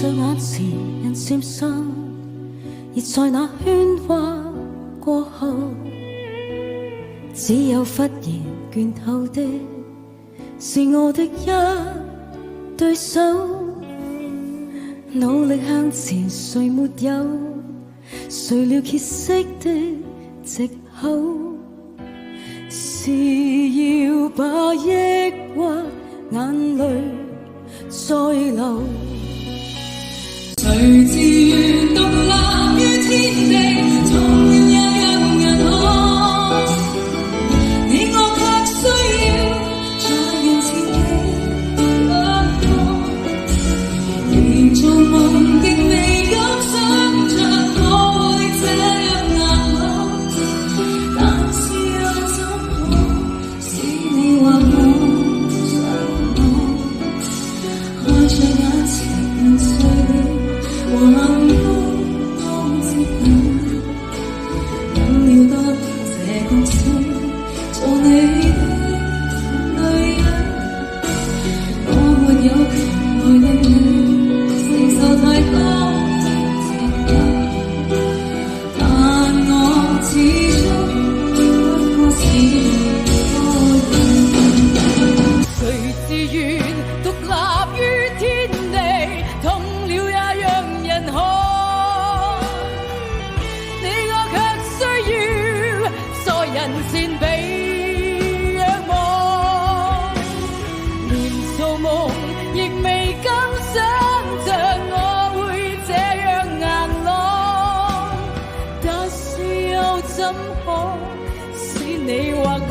着眼前人漸散，而在那喧嘩過後，只有忽然倦透的是我的一對手。努力向前，誰沒有？誰料歇息的藉口，是要把抑鬱眼淚再流。誰自願獨立於天地，從了也讓人看，你我卻需要在人前期不安，連做夢亦未敢想像我會這樣硬朗，但是又怎可使你或我相愛，看着眼前人碎了和幸福都接近，等了多年這角色，做你的女人，我沒有權來令你承受太多責任，但我始終不過是個人。誰自願獨立於天地，痛了也讓人看，你我卻需要在人前被仰望，連做夢亦未敢想像我會這樣硬朗，但是又怎可使你或我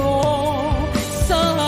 失望。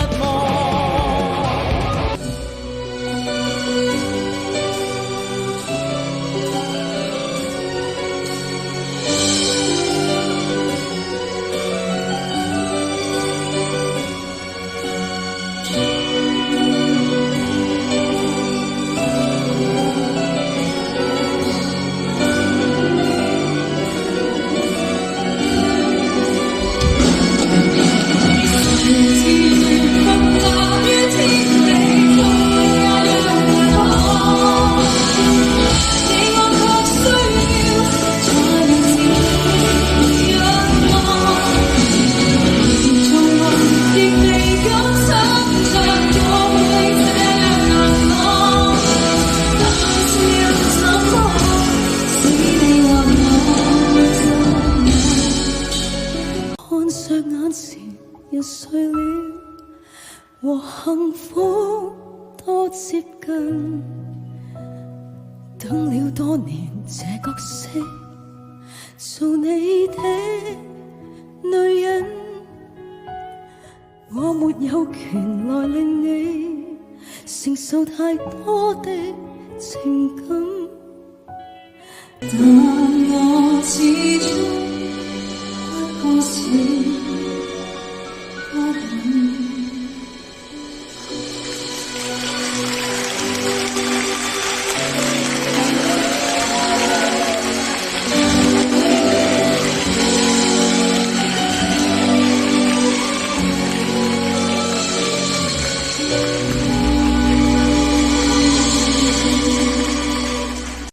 看着眼前人碎了，和幸福多接近，等了多年這角色，做你的女人，我沒有權來令你承受太多的情感，但我始終不過是